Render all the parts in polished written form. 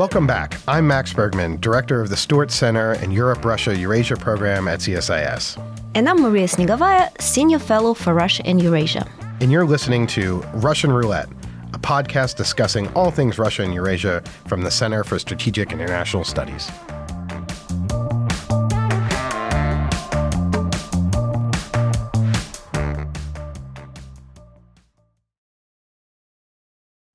Welcome back. I'm Max Bergman, Director of the Stewart Center and Europe-Russia-Eurasia program at CSIS. And I'm Maria Snegovaya, Senior Fellow for Russia and Eurasia. And you're listening to Russian Roulette, a podcast discussing all things Russia and Eurasia from the Center for Strategic and International Studies.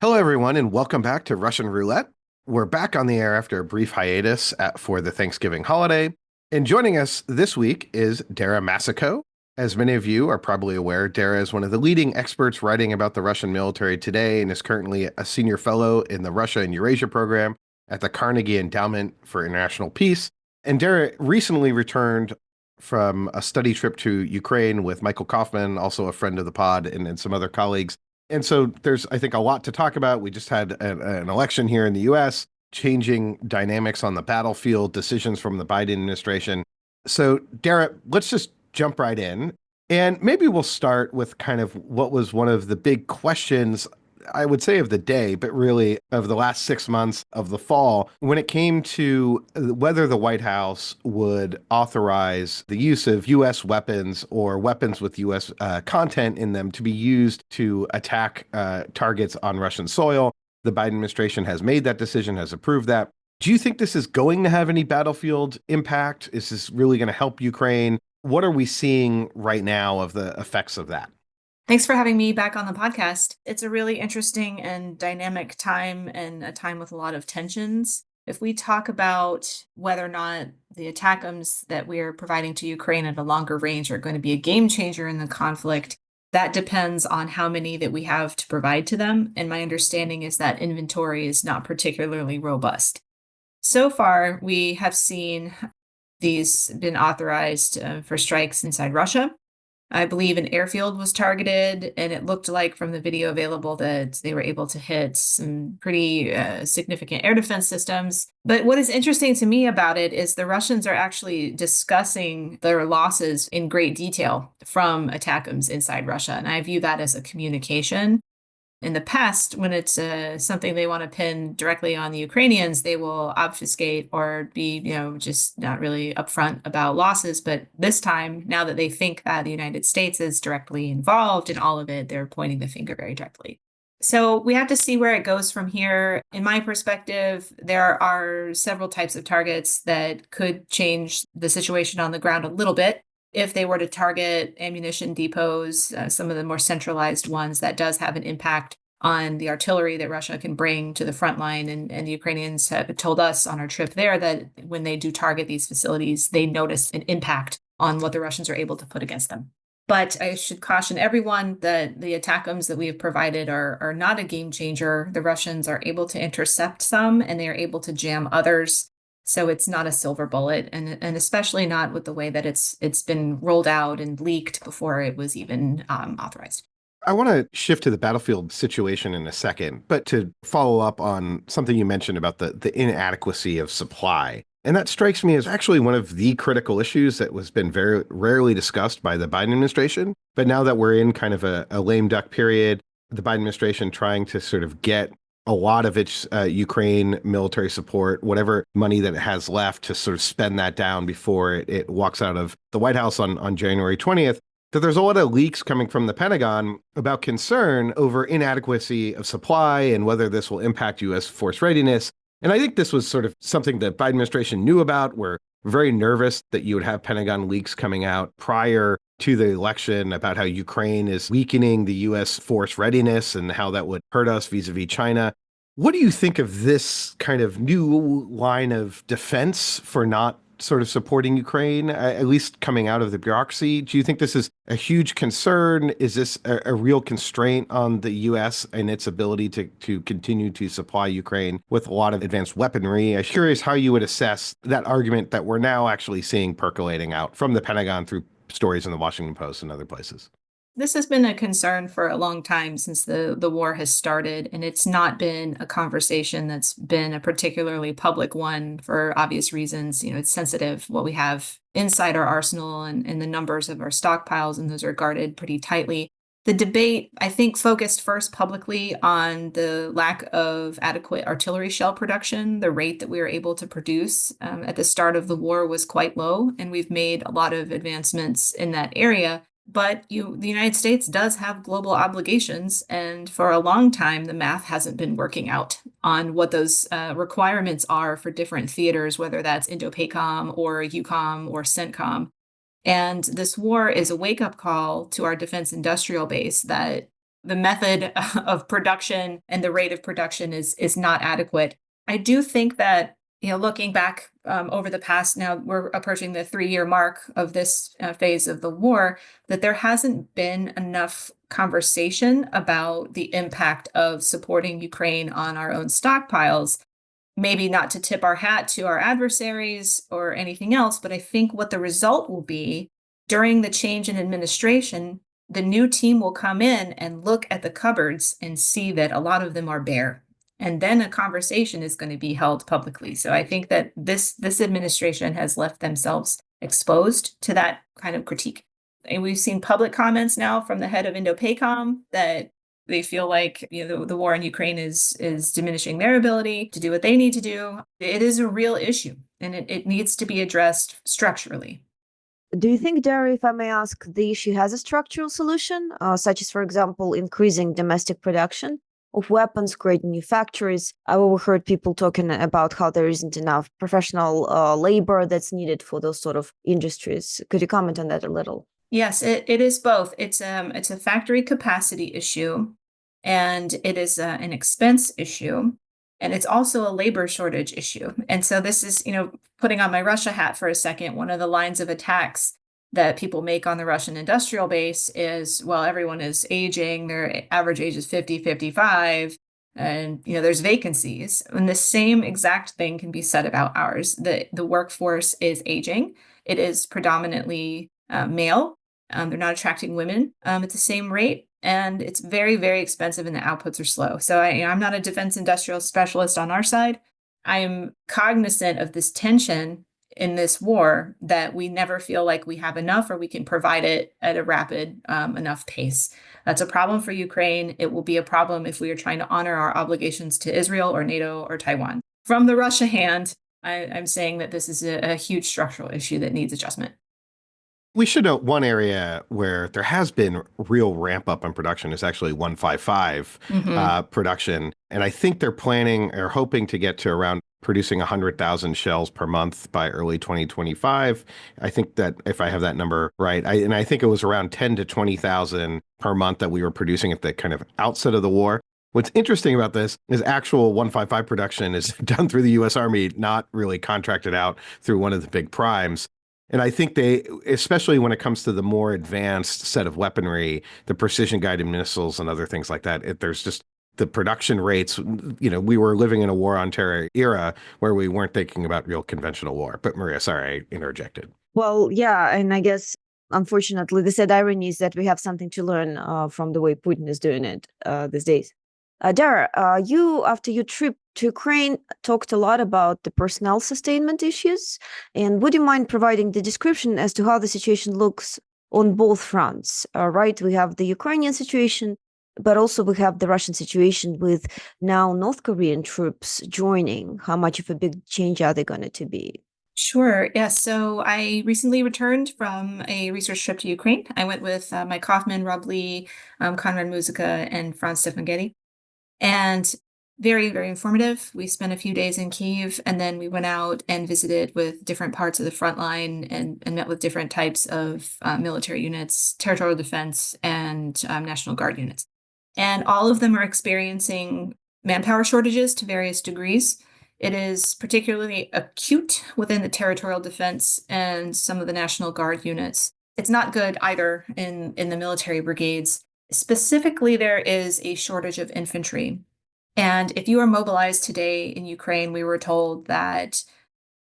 Hello, everyone, and welcome back to Russian Roulette. We're back on the air after a brief hiatus for the Thanksgiving holiday. And joining us this week is Dara Massicot. As many of you are probably aware, Dara is one of the leading experts writing about the Russian military today and is currently a senior fellow in the Russia and Eurasia program at the Carnegie Endowment for International Peace. And Dara recently returned from a study trip to Ukraine with Michael Kaufman, also a friend of the pod, and some other colleagues. And so there's, I think, a lot to talk about. We just had an election here in the U.S., changing dynamics on the battlefield, decisions from the Biden administration. So, Dara, let's just jump right in. And maybe we'll start with kind of what was one of the big questions, I would say, of the day, but really of the last 6 months of the fall, when it came to whether the White House would authorize the use of U.S. weapons or weapons with U.S. Content in them to be used to attack targets on Russian soil. The Biden administration has made that decision, has approved that. Do you think this is going to have any battlefield impact? Is this really going to help Ukraine? What are we seeing right now of the effects of that? Thanks for having me back on the podcast. It's a really interesting and dynamic time and a time with a lot of tensions. If we talk about whether or not the ATACMS that we're providing to Ukraine at a longer range are going to be a game changer in the conflict, that depends on how many that we have to provide to them. And my understanding is that inventory is not particularly robust. So far, we have seen these been authorized for strikes inside Russia. I believe an airfield was targeted, and it looked like from the video available that they were able to hit some pretty significant air defense systems. But what is interesting to me about it is the Russians are actually discussing their losses in great detail from ATACMS inside Russia, and I view that as a communication. In the past, when it's something they want to pin directly on the Ukrainians, they will obfuscate or be, just not really upfront about losses. But this time, now that they think that the United States is directly involved in all of it, they're pointing the finger very directly. So we have to see where it goes from here. In my perspective, there are several types of targets that could change the situation on the ground a little bit. If they were to target ammunition depots, some of the more centralized ones, that does have an impact on the artillery that Russia can bring to the front line. And the Ukrainians have told us on our trip there that when they do target these facilities, they notice an impact on what the Russians are able to put against them. But I should caution everyone that the ATACMS that we have provided are not a game changer. The Russians are able to intercept some, and they are able to jam others. So it's not a silver bullet, and especially not with the way that it's been rolled out and leaked before it was even authorized. I want to shift to the battlefield situation in a second, but to follow up on something you mentioned about the inadequacy of supply. And that strikes me as actually one of the critical issues that has been very rarely discussed by the Biden administration. But now that we're in kind of a lame duck period, the Biden administration trying to sort of get a lot of its Ukraine military support, whatever money that it has left, to sort of spend that down before it walks out of the White House on January 20th, that there's a lot of leaks coming from the Pentagon about concern over inadequacy of supply and whether this will impact U.S. force readiness. And I think this was sort of something the Biden administration knew about. We're very nervous that you would have Pentagon leaks coming out prior to the election about how Ukraine is weakening the U.S. force readiness and how that would hurt us vis-a-vis China. What do you think of this kind of new line of defense for not sort of supporting Ukraine, at least coming out of the bureaucracy? Do you think this is a huge concern? Is this a real constraint on the U.S. and its ability to continue to supply Ukraine with a lot of advanced weaponry? I'm curious how you would assess that argument that we're now actually seeing percolating out from the Pentagon through stories in the Washington Post and other places. This has been a concern for a long time since the war has started, and it's not been a conversation that's been a particularly public one for obvious reasons. It's sensitive what we have inside our arsenal and the numbers of our stockpiles, and those are guarded pretty tightly. The debate, I think, focused first publicly on the lack of adequate artillery shell production. The rate that we were able to produce at the start of the war was quite low, and we've made a lot of advancements in that area. But the United States does have global obligations, and for a long time, the math hasn't been working out on what those requirements are for different theaters, whether that's INDOPACOM or EUCOM or CENTCOM. And this war is a wake-up call to our defense industrial base that the method of production and the rate of production is not adequate. I do think that, looking back over the past, now we're approaching the 3-year mark of this phase of the war, that there hasn't been enough conversation about the impact of supporting Ukraine on our own stockpiles. Maybe not to tip our hat to our adversaries or anything else, but I think what the result will be during the change in administration, the new team will come in and look at the cupboards and see that a lot of them are bare. And then a conversation is going to be held publicly. So I think that this administration has left themselves exposed to that kind of critique. And we've seen public comments now from the head of INDOPACOM that they feel like the war in Ukraine is diminishing their ability to do what they need to do. It is a real issue, and it needs to be addressed structurally. Do you think, Dara, if I may ask, the issue has a structural solution, such as, for example, increasing domestic production of weapons, creating new factories? I've overheard people talking about how there isn't enough professional labor that's needed for those sort of industries. Could you comment on that a little? Yes, it is both. It's a factory capacity issue, and it is an expense issue, and it's also a labor shortage issue. And so this is, putting on my Russia hat for a second, one of the lines of attacks that people make on the Russian industrial base is, well, everyone is aging, their average age is 50, 55, and there's vacancies. And the same exact thing can be said about ours. The workforce is aging. It is predominantly male. They're not attracting women at the same rate, and it's very, very expensive, and the outputs are slow. So I'm not a defense industrial specialist on our side. I am cognizant of this tension in this war that we never feel like we have enough or we can provide it at a rapid enough pace. That's a problem for Ukraine. It will be a problem if we are trying to honor our obligations to Israel or NATO or Taiwan. From the Russia hand, I'm saying that this is a huge structural issue that needs adjustment. We should note one area where there has been real ramp up in production is actually 155 production. And I think they're planning or hoping to get to around producing 100,000 shells per month by early 2025. I think that if I have that number right, I think it was around 10 to 20,000 per month that we were producing at the kind of outset of the war. What's interesting about this is actual 155 production is done through the U.S. Army, not really contracted out through one of the big primes. And I think they, especially when it comes to the more advanced set of weaponry, the precision-guided missiles and other things like that, there's just the production rates. We were living in a war on terror era where we weren't thinking about real conventional war. But Maria, sorry, I interjected. Well, yeah, and I guess, unfortunately, the sad irony is that we have something to learn from the way Putin is doing it these days. Dara, you, after your trip to Ukraine, talked a lot about the personnel sustainment issues. And would you mind providing the description as to how the situation looks on both fronts? Right, we have the Ukrainian situation, but also we have the Russian situation with now North Korean troops joining. How much of a big change are they going to be? Sure. Yes. So I recently returned from a research trip to Ukraine. I went with Mike Kaufman, Rob Lee, Konrad Muzyka, and Franz Stefangeti. And very, very informative. We spent a few days in Kyiv, and then we went out and visited with different parts of the front line and met with different types of military units, territorial defense, and National Guard units. And all of them are experiencing manpower shortages to various degrees. It is particularly acute within the territorial defense and some of the National Guard units. It's not good either in the military brigades. Specifically, there is a shortage of infantry. And if you are mobilized today in Ukraine, we were told that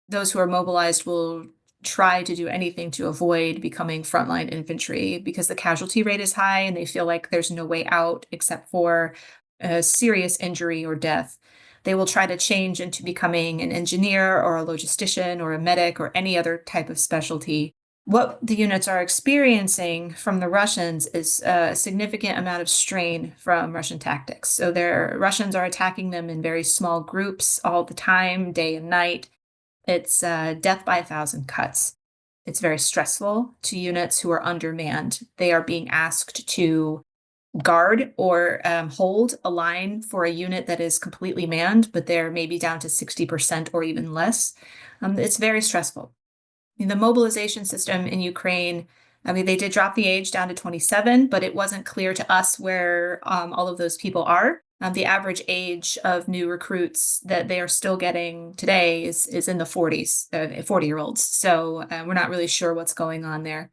those who are mobilized will try to do anything to avoid becoming frontline infantry because the casualty rate is high and they feel like there's no way out except for a serious injury or death. They will try to change into becoming an engineer or a logistician or a medic or any other type of specialty. What the units are experiencing from the Russians is a significant amount of strain from Russian tactics. So their Russians are attacking them in very small groups all the time, day and night. It's death by 1,000 cuts. It's very stressful to units who are undermanned. They are being asked to guard or hold a line for a unit that is completely manned, but they're maybe down to 60% or even less. It's very stressful. The mobilization system in Ukraine, I mean, they did drop the age down to 27, but it wasn't clear to us where all of those people are. The average age of new recruits that they are still getting today is in the 40s, 40-year-olds. So we're not really sure what's going on there.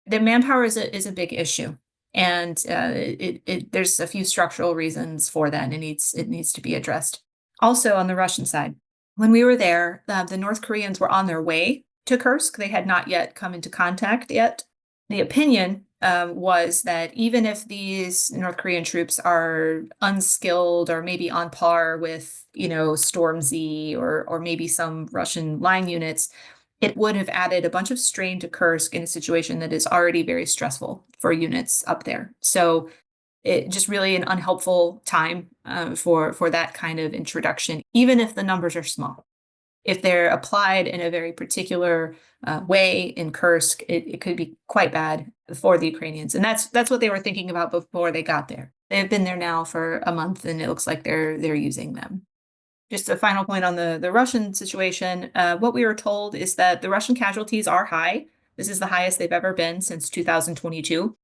The manpower is a big issue, and there's a few structural reasons for that, and it needs to be addressed. Also, on the Russian side, when we were there, the North Koreans were on their way to Kursk. They had not yet come into contact yet. The opinion was that even if these North Korean troops are unskilled or maybe on par with, Storm Z or maybe some Russian line units, it would have added a bunch of strain to Kursk in a situation that is already very stressful for units up there. So it just really an unhelpful time for that kind of introduction, even if the numbers are small. If they're applied in a very particular way in Kursk, it could be quite bad for the Ukrainians. And that's what they were thinking about before they got there. They've been there now for a month, and it looks like they're using them. Just a final point on the Russian situation. What we were told is that the Russian casualties are high. This is the highest they've ever been since 2022.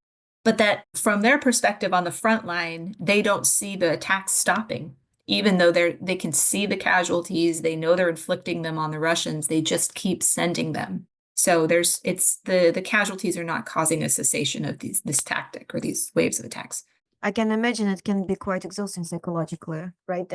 But that from their perspective on the front line, they don't see the attacks stopping. Even though they can see the casualties, they know they're inflicting them on the Russians, they just keep sending them. So the casualties are not causing a cessation of this tactic or these waves of attacks. I can imagine it can be quite exhausting psychologically, right?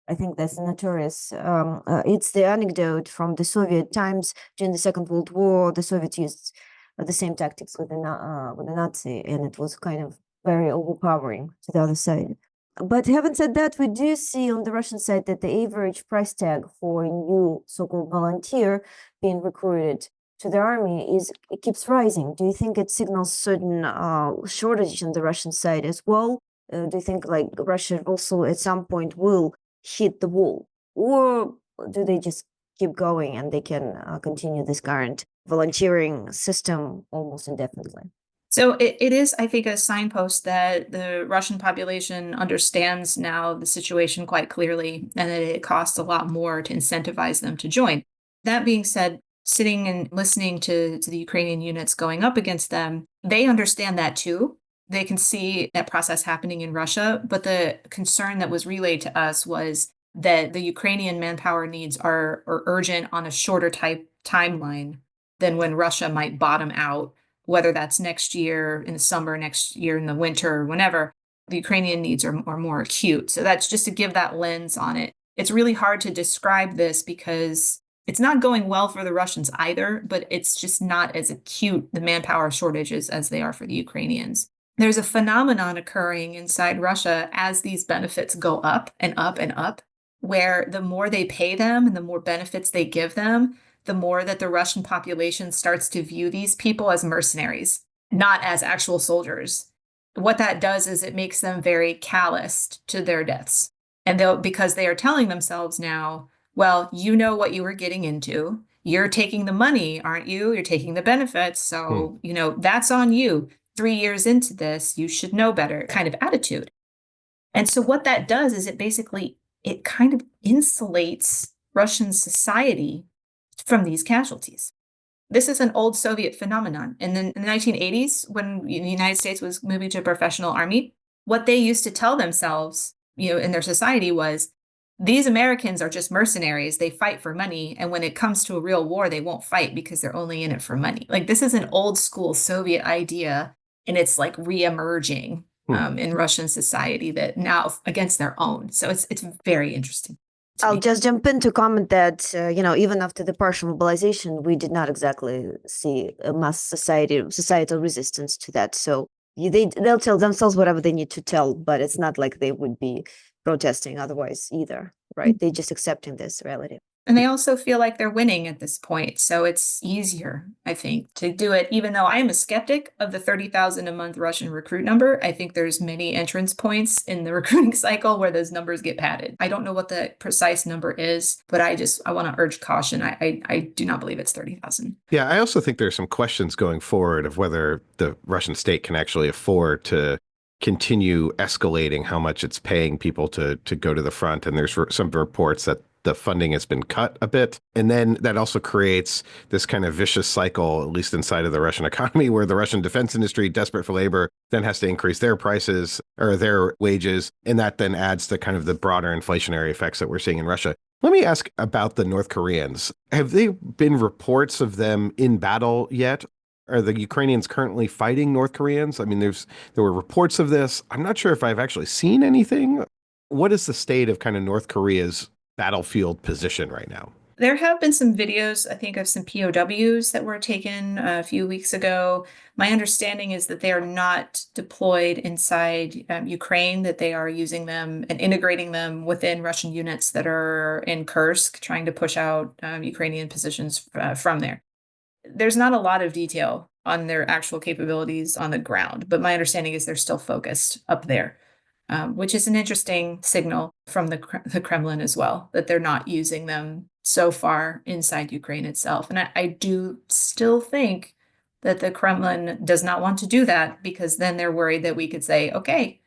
I think that's notorious. It's the anecdote from the Soviet times during the Second World War. The Soviets used the same tactics with the Nazi, and it was kind of very overpowering to the other side. But having said that, we do see on the Russian side that the average price tag for a new so-called volunteer being recruited to the army it keeps rising. Do you think it signals certain shortage on the Russian side as well? Do you think like Russia also at some point will hit the wall, or do they just keep going and they can continue this current volunteering system almost indefinitely? So it is, I think, a signpost that the Russian population understands now the situation quite clearly, and that it costs a lot more to incentivize them to join. That being said, sitting and listening to the Ukrainian units going up against them, they understand that too. They can see that process happening in Russia, but the concern that was relayed to us was that the Ukrainian manpower needs are urgent on a shorter timeline than when Russia might bottom out, whether that's next year in the summer, next year in the winter, or whenever. The Ukrainian needs are more acute. So that's just to give that lens on it. It's really hard to describe this because it's not going well for the Russians either, but it's just not as acute, the manpower shortages, as they are for the Ukrainians. There's a phenomenon occurring inside Russia as these benefits go up and up and up, where the more they pay them and the more benefits they give them, the more that the Russian population starts to view these people as mercenaries, not as actual soldiers. What that does is it makes them very calloused to their deaths. And because they are telling themselves now, well, you know what you were getting into. You're taking the money, aren't you? You're taking the benefits. So, that's on you. 3 years into this, you should know better kind of attitude. And so what that does is it kind of insulates Russian society from these casualties. This is an old Soviet phenomenon. And then in the 1980s, when the United States was moving to a professional army, what they used to tell themselves, in their society was, these Americans are just mercenaries. They fight for money. And when it comes to a real war, they won't fight because they're only in it for money. Like, this is an old school Soviet idea, and it's like re-emerging in Russian society that now against their own. So it's very interesting. I'll just jump in to comment that, even after the partial mobilization, we did not exactly see a mass societal resistance to that. So they'll tell themselves whatever they need to tell, but it's not like they would be protesting otherwise either, right? They're just accepting this reality. And they also feel like they're winning at this point. So it's easier, I think, to do it, even though I am a skeptic of the 30,000 a month Russian recruit number. I think there's many entrance points in the recruiting cycle where those numbers get padded. I don't know what the precise number is, but I want to urge caution. I do not believe it's 30,000. Yeah, I also think there's some questions going forward of whether the Russian state can actually afford to continue escalating how much it's paying people to go to the front. And there's some reports that the funding has been cut a bit. And then that also creates this kind of vicious cycle, at least inside of the Russian economy, where the Russian defense industry, desperate for labor, then has to increase their prices or their wages. And that then adds to kind of the broader inflationary effects that we're seeing in Russia. Let me ask about the North Koreans. Have there been reports of them in battle yet? Are the Ukrainians currently fighting North Koreans? I mean, there were reports of this. I'm not sure if I've actually seen anything. What is the state of kind of North Korea's battlefield position right now? There have been some videos, I think, of some POWs that were taken a few weeks ago. My understanding is that they are not deployed inside Ukraine, that they are using them and integrating them within Russian units that are in Kursk, trying to push out Ukrainian positions from there. There's not a lot of detail on their actual capabilities on the ground, but my understanding is they're still focused up there, which is an interesting signal from the Kremlin as well, that they're not using them so far inside Ukraine itself. And I do still think that the Kremlin does not want to do that, because then they're worried that we could say, okay,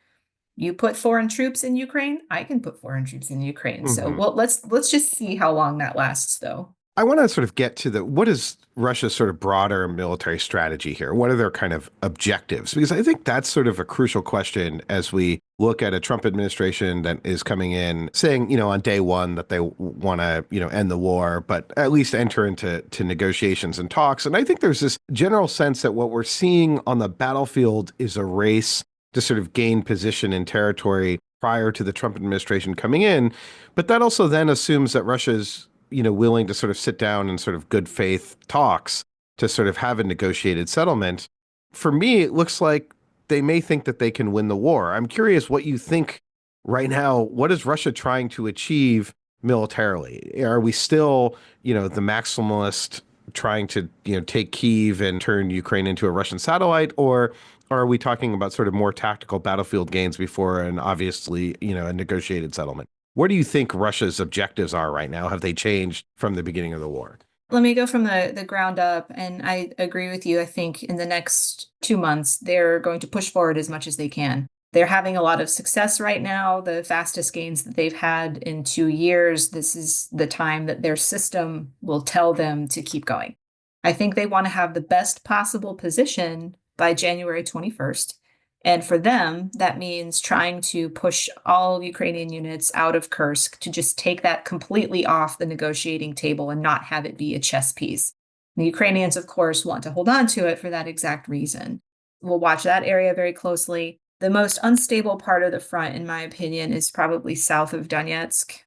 you put foreign troops in Ukraine, I can put foreign troops in Ukraine. So Mm-hmm. well, let's just see how long that lasts, though. I want to sort of get to what is Russia's sort of broader military strategy here? What are their kind of objectives? Because I think that's sort of a crucial question as we look at a Trump administration that is coming in saying, on day one that they want to, end the war, but at least enter into negotiations and talks. And I think there's this general sense that what we're seeing on the battlefield is a race to sort of gain position in territory prior to the Trump administration coming in. But that also then assumes that Russia's willing to sort of sit down and sort of good faith talks to sort of have a negotiated settlement. For me, it looks like they may think that they can win the war. I'm curious what you think right now. What is Russia trying to achieve militarily? Are we still, the maximalist trying to, take Kyiv and turn Ukraine into a Russian satellite, or are we talking about sort of more tactical battlefield gains before and obviously, a negotiated settlement? What do you think Russia's objectives are right now? Have they changed from the beginning of the war? Let me go from the ground up, and I agree with you. I think in the next 2 months, they're going to push forward as much as they can. They're having a lot of success right now, the fastest gains that they've had in 2 years. This is the time that their system will tell them to keep going. I think they want to have the best possible position by January 21st. And for them, that means trying to push all Ukrainian units out of Kursk to just take that completely off the negotiating table and not have it be a chess piece. The Ukrainians, of course, want to hold on to it for that exact reason. We'll watch that area very closely. The most unstable part of the front, in my opinion, is probably south of Donetsk.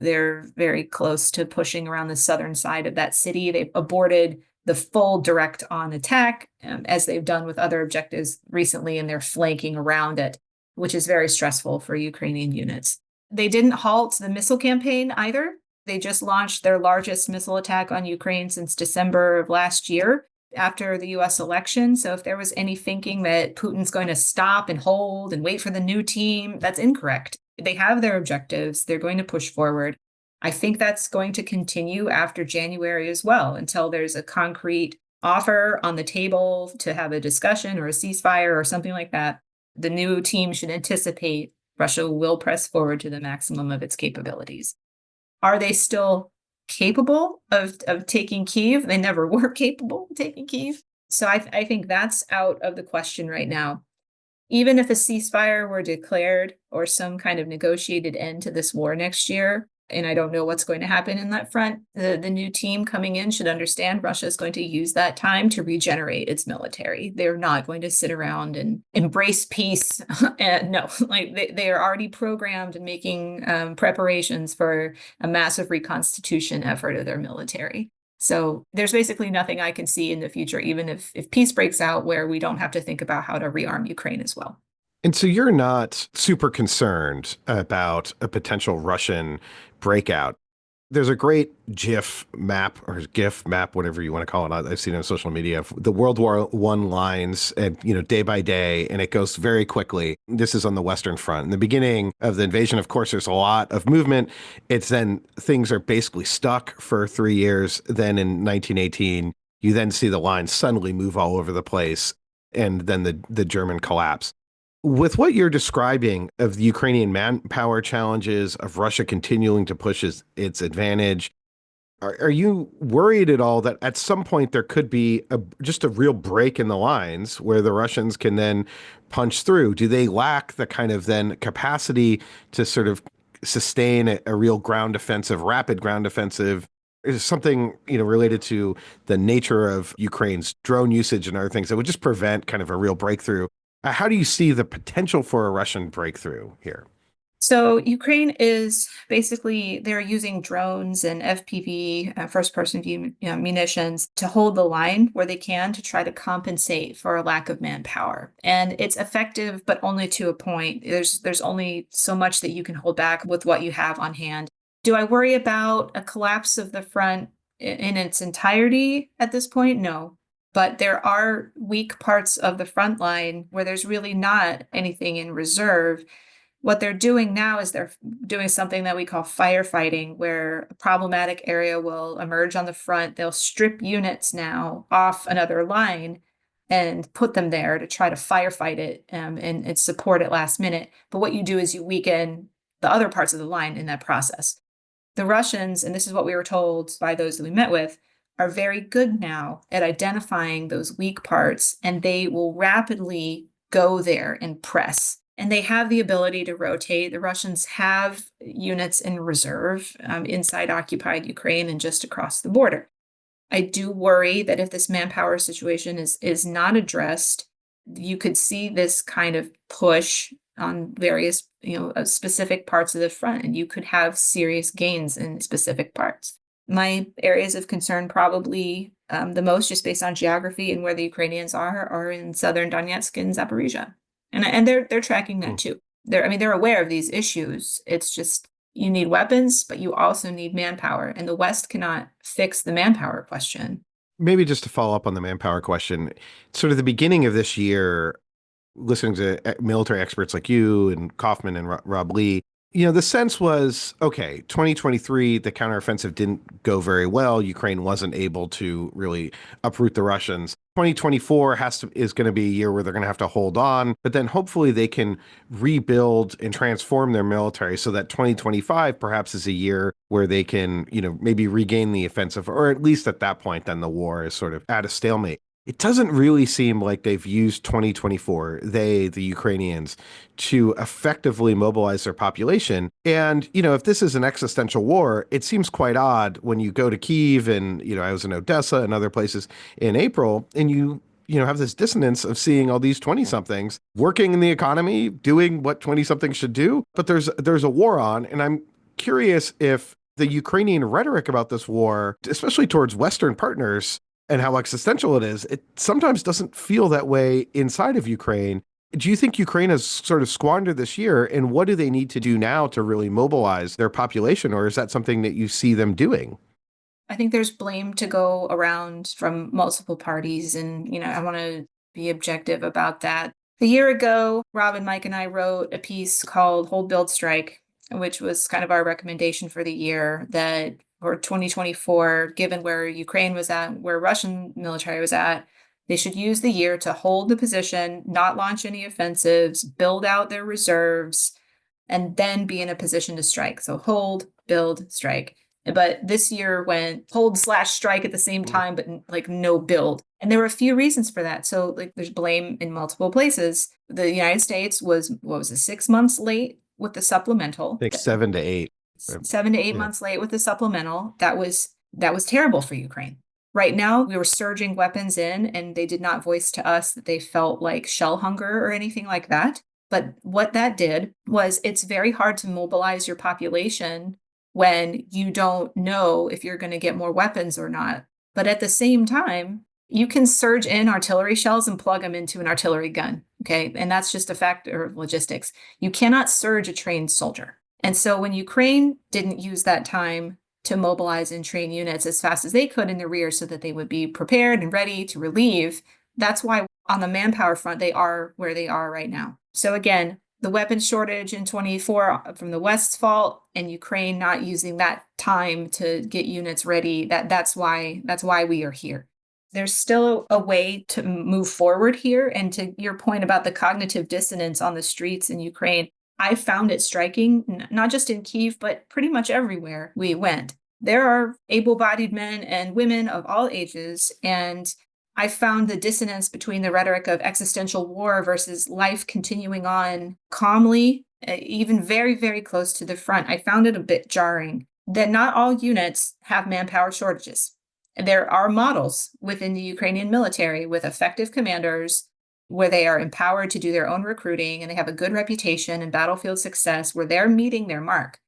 They're very close to pushing around the southern side of that city. They've aborted the full direct on attack, as they've done with other objectives recently, and they're flanking around it, which is very stressful for Ukrainian units. They didn't halt the missile campaign either. They just launched their largest missile attack on Ukraine since December of last year after the US election. So if there was any thinking that Putin's going to stop and hold and wait for the new team, that's incorrect. They have their objectives. They're going to push forward. I think that's going to continue after January as well, until there's a concrete offer on the table to have a discussion or a ceasefire or something like that. The new team should anticipate Russia will press forward to the maximum of its capabilities. Are they still capable of taking Kyiv? They never were capable of taking Kyiv. So I think that's out of the question right now. Even if a ceasefire were declared or some kind of negotiated end to this war next year, and I don't know what's going to happen in that front, the new team coming in should understand Russia is going to use that time to regenerate its military. They're not going to sit around and embrace peace. And no, like they are already programmed and making preparations for a massive reconstitution effort of their military. So there's basically nothing I can see in the future, even if peace breaks out, where we don't have to think about how to rearm Ukraine as well. And so you're not super concerned about a potential Russian breakout. There's a great GIF map or GIF map, whatever you want to call it. I've seen it on social media of the World War One lines, and day by day, and it goes very quickly. This is on the Western Front. In the beginning of the invasion, of course, there's a lot of movement. It's then things are basically stuck for 3 years. Then in 1918, you then see the lines suddenly move all over the place, and then the German collapse. With what you're describing of the Ukrainian manpower challenges, of Russia continuing to push its advantage, are you worried at all that at some point there could be just a real break in the lines where the Russians can then punch through? Do they lack the kind of then capacity to sort of sustain a real ground offensive, rapid ground offensive? Is something, related to the nature of Ukraine's drone usage and other things that would just prevent kind of a real breakthrough? How do you see the potential for a Russian breakthrough here? So Ukraine is basically, they're using drones and FPV, first-person view, munitions to hold the line where they can to try to compensate for a lack of manpower. And it's effective, but only to a point. There's only so much that you can hold back with what you have on hand. Do I worry about a collapse of the front in its entirety at this point? No. But there are weak parts of the front line where there's really not anything in reserve. What they're doing now is they're doing something that we call firefighting, where a problematic area will emerge on the front. They'll strip units now off another line and put them there to try to firefight it, and support it last minute. But what you do is you weaken the other parts of the line in that process. The Russians, and this is what we were told by those that we met with, are very good now at identifying those weak parts, and they will rapidly go there and press. And they have the ability to rotate. The Russians have units in reserve inside occupied Ukraine and just across the border. I do worry that if this manpower situation is not addressed, you could see this kind of push on various, specific parts of the front, and you could have serious gains in specific parts. My areas of concern, probably the most, just based on geography and where the Ukrainians are in southern Donetsk and Zaporizhia, and they're tracking that too. They're aware of these issues. It's just, you need weapons, but you also need manpower, and the West cannot fix the manpower question. Maybe just to follow up on the manpower question, sort of the beginning of this year, listening to military experts like you and Kaufman and Rob Lee, the sense was, okay, 2023, the counteroffensive didn't go very well. Ukraine wasn't able to really uproot the Russians. 2024 is going to be a year where they're going to have to hold on, but then hopefully they can rebuild and transform their military so that 2025 perhaps is a year where they can, maybe regain the offensive, or at least at that point, then the war is sort of at a stalemate. It doesn't really seem like they've used 2024, the Ukrainians, to effectively mobilize their population. And, if this is an existential war, it seems quite odd when you go to Kyiv and, I was in Odessa and other places in April, and you have this dissonance of seeing all these 20 somethings working in the economy, doing what 20 somethings should do. But there's a war on. And I'm curious if the Ukrainian rhetoric about this war, especially towards Western partners, and how existential it is, it sometimes doesn't feel that way inside of Ukraine. Do you think Ukraine has sort of squandered this year, and what do they need to do now to really mobilize their population, or is that something that you see them doing? I think there's blame to go around from multiple parties, and I want to be objective about that. A year ago, Rob and Mike and I wrote a piece called Hold, Build, Strike, which was kind of our recommendation for the year, that for 2024, given where Ukraine was at, where Russian military was at, they should use the year to hold the position, not launch any offensives, build out their reserves, and then be in a position to strike. So hold, build, strike. But this year went hold/strike at the same time, but like no build. And there were a few reasons for that. So there's blame in multiple places. The United States was, what was it, 6 months late with the supplemental. I think 7 to 8. 7 to 8 months late with the supplemental. That was terrible for Ukraine. Right now, we were surging weapons in, and they did not voice to us that they felt like shell hunger or anything like that. But what that did was, it's very hard to mobilize your population when you don't know if you're going to get more weapons or not. But at the same time, you can surge in artillery shells and plug them into an artillery gun. Okay. And that's just a factor of logistics. You cannot surge a trained soldier. And so when Ukraine didn't use that time to mobilize and train units as fast as they could in the rear so that they would be prepared and ready to relieve. That's why on the manpower front, they are where they are right now. So again, the weapons shortage in 24 from the West's fault, and Ukraine not using that time to get units ready. That's why we are here. There's still a way to move forward here. And to your point about the cognitive dissonance on the streets in Ukraine, I found it striking, not just in Kyiv, but pretty much everywhere we went. There are able-bodied men and women of all ages, and I found the dissonance between the rhetoric of existential war versus life continuing on calmly, even very, very close to the front. I found it a bit jarring that not all units have manpower shortages. There are models within the Ukrainian military with effective commanders where they are empowered to do their own recruiting and they have a good reputation and battlefield success where they're meeting their mark.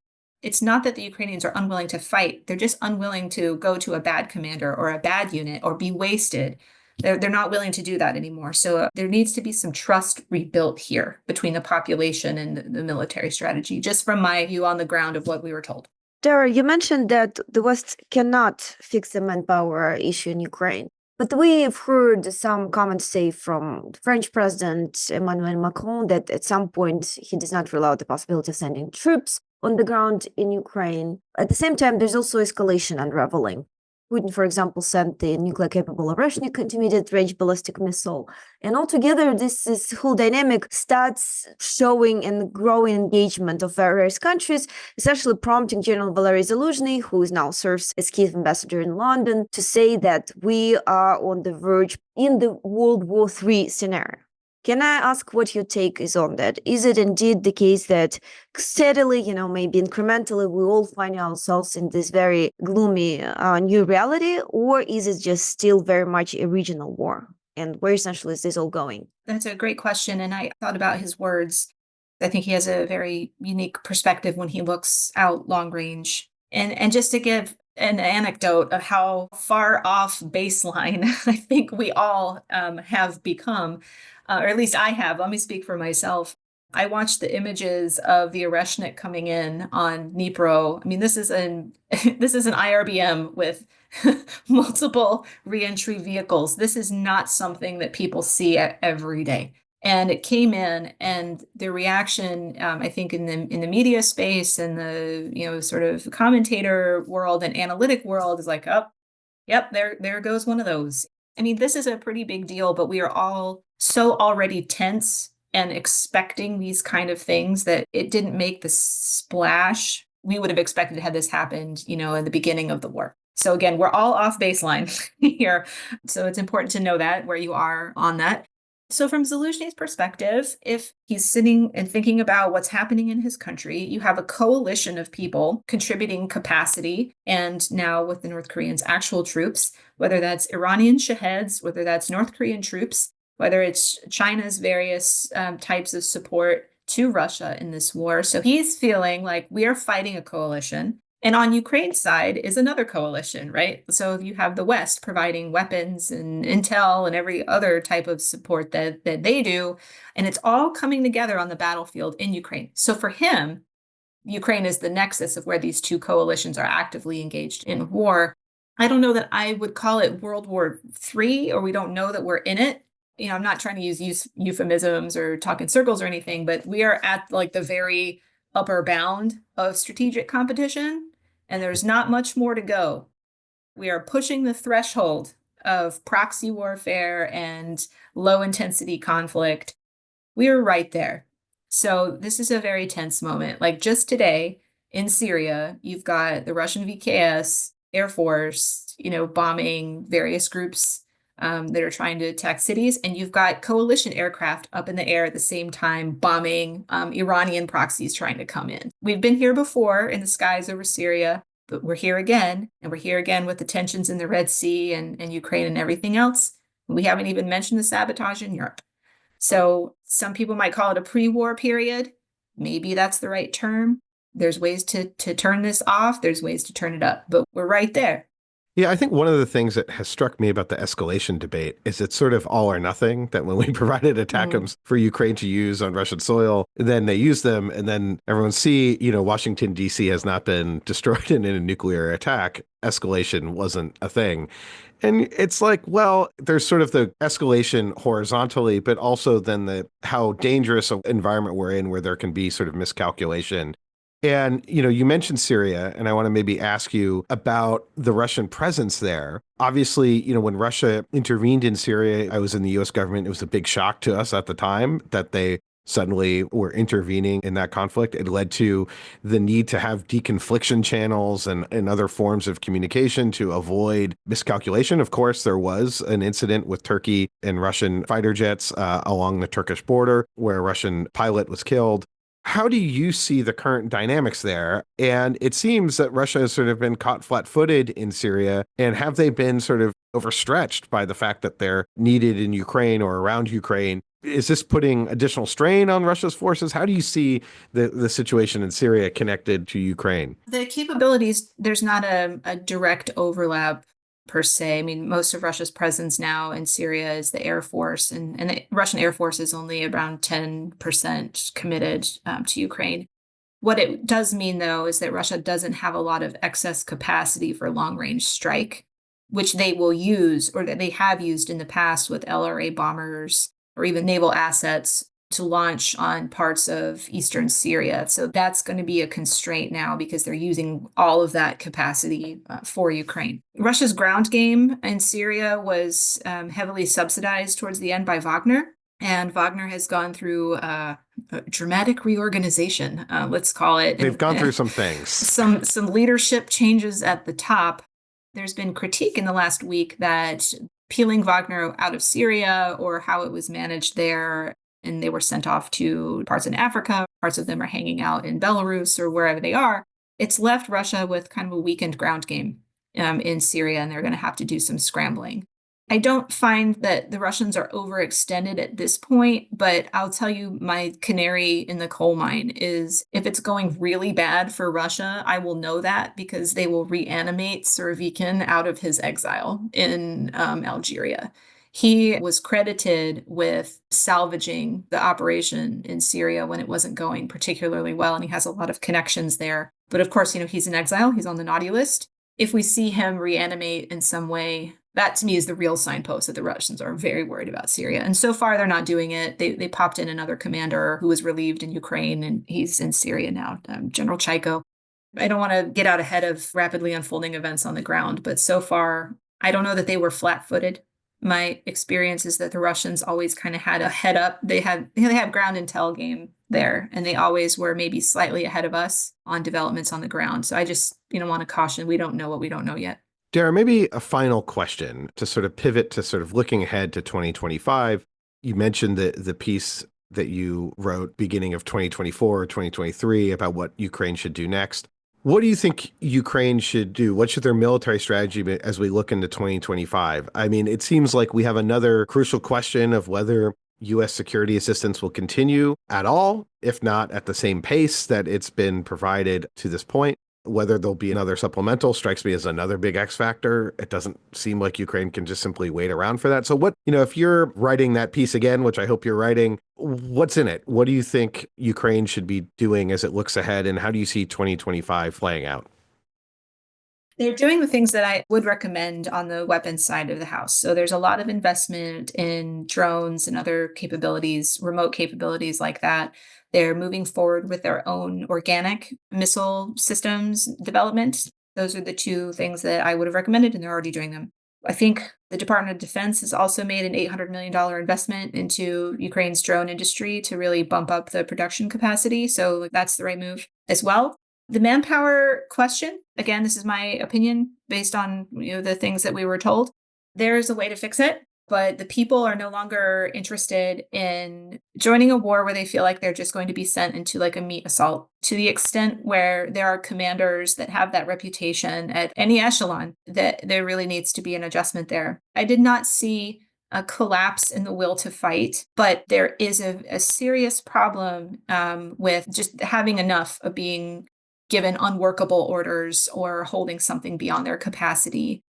It's not that the Ukrainians are unwilling to fight. They're just unwilling to go to a bad commander or a bad unit or be wasted. They're not willing to do that anymore. So there needs to be some trust rebuilt here between the population and the military strategy, just from my view on the ground of what we were told. Dara, you mentioned that the West cannot fix the manpower issue in Ukraine. But we've heard some comments say from the French president Emmanuel Macron that at some point he does not rule out the possibility of sending troops on the ground in Ukraine. At the same time, there's also escalation unraveling. Putin, for example, sent the nuclear-capable Oreshnik intermediate-range ballistic missile. And altogether, this whole dynamic starts showing and growing engagement of various countries, essentially prompting General Valery Zaluzhny, who now serves as Kyiv ambassador in London, to say that we are on the verge in the World War III scenario. Can I ask what your take is on that? Is it indeed the case that steadily, maybe incrementally, we all find ourselves in this very gloomy new reality, or is it just still very much a regional war? And where essentially is this all going? That's a great question. And I thought about his words. I think he has a very unique perspective when he looks out long range. And just to give an anecdote of how far off baseline I think we all have become, or at least I have. Let me speak for myself. I watched the images of the Oreshnik coming in on Dnipro. I mean, this is an IRBM with multiple reentry vehicles. This is not something that people see every day. And it came in, and the reaction, I think, in the media space and the sort of commentator world and analytic world is like, oh, yep, there goes one of those. I mean, this is a pretty big deal, but we are all so already tense and expecting these kind of things that it didn't make the splash we would have expected had this happened, in the beginning of the war. So again, we're all off baseline here. So it's important to know that where you are on that. So from Zaluzhny's perspective, if he's sitting and thinking about what's happening in his country, you have a coalition of people contributing capacity. And now with the North Koreans' actual troops, whether that's Iranian Shaheds, whether that's North Korean troops, whether it's China's various types of support to Russia in this war. So he's feeling like we are fighting a coalition. And on Ukraine's side is another coalition, right? So you have the West providing weapons and intel and every other type of support that they do. And it's all coming together on the battlefield in Ukraine. So for him, Ukraine is the nexus of where these two coalitions are actively engaged in war. I don't know that I would call it World War III, or we don't know that we're in it. I'm not trying to use euphemisms or talk in circles or anything, but we are at like the very upper bound of strategic competition, and there's not much more to go. We are pushing the threshold of proxy warfare and low intensity conflict. We are right there. So this is a very tense moment. Like just today in Syria, you've got the Russian VKS, Air Force, bombing various groups that are trying to attack cities. And you've got coalition aircraft up in the air at the same time bombing Iranian proxies trying to come in. We've been here before in the skies over Syria, but we're here again. And we're here again with the tensions in the Red Sea and Ukraine and everything else. We haven't even mentioned the sabotage in Europe. So some people might call it a pre-war period. Maybe that's the right term. There's ways to turn this off. There's ways to turn it up, but we're right there. Yeah, I think one of the things that has struck me about the escalation debate is it's sort of all or nothing, that when we provided Mm. ATACMS for Ukraine to use on Russian soil, then they use them, and then everyone see, Washington, D.C. has not been destroyed in a nuclear attack. Escalation wasn't a thing. And it's like, well, there's sort of the escalation horizontally, but also then the how dangerous an environment we're in where there can be sort of miscalculation. And, you mentioned Syria, and I want to maybe ask you about the Russian presence there. Obviously, when Russia intervened in Syria, I was in the US government. It was a big shock to us at the time that they suddenly were intervening in that conflict. It led to the need to have deconfliction channels and other forms of communication to avoid miscalculation. Of course, there was an incident with Turkey and Russian fighter jets along the Turkish border where a Russian pilot was killed. How do you see the current dynamics there? And it seems that Russia has sort of been caught flat-footed in Syria. And have they been sort of overstretched by the fact that they're needed in Ukraine or around Ukraine? Is this putting additional strain on Russia's forces? How do you see the situation in Syria connected to Ukraine? The capabilities, there's not a direct overlap per se. I mean, most of Russia's presence now in Syria is the Air Force, and the Russian Air Force is only around 10% committed to Ukraine. What it does mean, though, is that Russia doesn't have a lot of excess capacity for long range strike, which they will use or that they have used in the past with LRA bombers or even naval assets to launch on parts of eastern Syria. So that's going to be a constraint now because they're using all of that capacity for Ukraine. Russia's ground game in Syria was heavily subsidized towards the end by Wagner. And Wagner has gone through a dramatic reorganization, let's call it. They've And gone through some things. some leadership changes at the top. There's been critique in the last week that peeling Wagner out of Syria or how it was managed there, and they were sent off to parts in Africa, parts of them are hanging out in Belarus or wherever they are. It's left Russia with kind of a weakened ground game in Syria, and they're going to have to do some scrambling. I don't find that the Russians are overextended at this point, but I'll tell you my canary in the coal mine is if it's going really bad for Russia, I will know that because they will reanimate Surovikin out of his exile in Algeria. He was credited with salvaging the operation in Syria when it wasn't going particularly well, and he has a lot of connections there. But of course, he's in exile, he's on the naughty list. If we see him reanimate in some way, that to me is the real signpost that the Russians are very worried about Syria. And so far, they're not doing it. They popped in another commander who was relieved in Ukraine, and he's in Syria now, General Chaiko. I don't want to get out ahead of rapidly unfolding events on the ground, but so far, I don't know that they were flat-footed. My experience is that the Russians always kind of had a head up. They had ground intel game there, and they always were maybe slightly ahead of us on developments on the ground. So I just, want to caution, we don't know what we don't know yet. Dara, maybe a final question to sort of pivot to sort of looking ahead to 2025. You mentioned the piece that you wrote beginning of 2024 or 2023 about what Ukraine should do next. What do you think Ukraine should do? What should their military strategy be as we look into 2025? I mean, it seems like we have another crucial question of whether U.S. security assistance will continue at all, if not at the same pace that it's been provided to this point. Whether there'll be another supplemental strikes me as another big X factor. It doesn't seem like Ukraine can just simply wait around for that. So if you're writing that piece again, which I hope you're writing, what's in it? What do you think Ukraine should be doing as it looks ahead? And how do you see 2025 playing out? They're doing the things that I would recommend on the weapons side of the house. So there's a lot of investment in drones and other capabilities, remote capabilities like that. They're moving forward with their own organic missile systems development. Those are the two things that I would have recommended, and they're already doing them. I think the Department of Defense has also made an $800 million investment into Ukraine's drone industry to really bump up the production capacity. So that's the right move as well. The manpower question, again, this is my opinion based on the things that we were told. There's a way to fix it, but the people are no longer interested in joining a war where they feel like they're just going to be sent into like a meat assault. To the extent where there are commanders that have that reputation at any echelon, that there really needs to be an adjustment there. I did not see a collapse in the will to fight, but there is a serious problem with just having enough of being given unworkable orders or holding something beyond their capacity.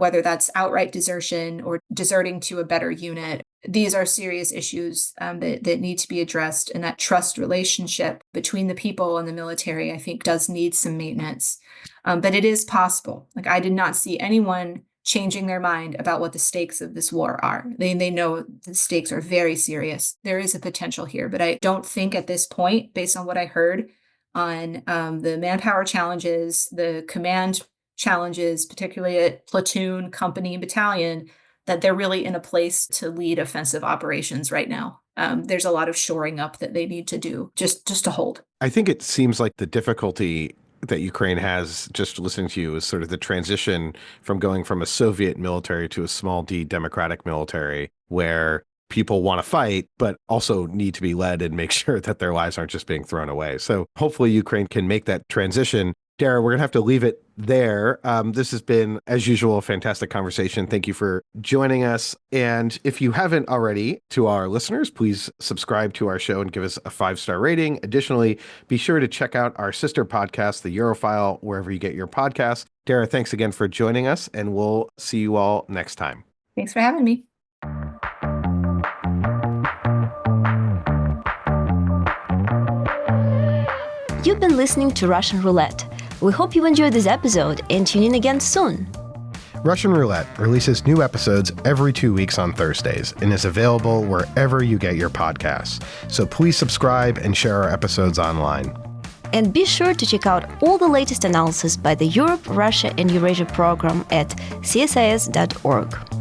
whether that's outright desertion or deserting to a better unit. These are serious issues that need to be addressed. And that trust relationship between the people and the military, I think, does need some maintenance. But it is possible. Like, I did not see anyone changing their mind about what the stakes of this war are. They know the stakes are very serious. There is a potential here, but I don't think at this point, based on what I heard on the manpower challenges, the command challenges, particularly at platoon, company, and battalion, that they're really in a place to lead offensive operations right now. There's a lot of shoring up that they need to do just to hold. I think it seems like the difficulty that Ukraine has, just listening to you, is sort of the transition from going from a Soviet military to a small d democratic military, where people want to fight, but also need to be led and make sure that their lives aren't just being thrown away. So hopefully Ukraine can make that transition. Dara, we're going to have to leave it there. This has been, as usual, a fantastic conversation. Thank you for joining us. And if you haven't already, to our listeners, please subscribe to our show and give us a 5-star rating. Additionally, be sure to check out our sister podcast, The Eurofile, wherever you get your podcasts. Dara, thanks again for joining us, and we'll see you all next time. Thanks for having me. You've been listening to Russian Roulette. We hope you enjoyed this episode and tune in again soon. Russian Roulette releases new episodes every 2 weeks on Thursdays and is available wherever you get your podcasts. So please subscribe and share our episodes online. And be sure to check out all the latest analysis by the Europe, Russia, and Eurasia program at csis.org.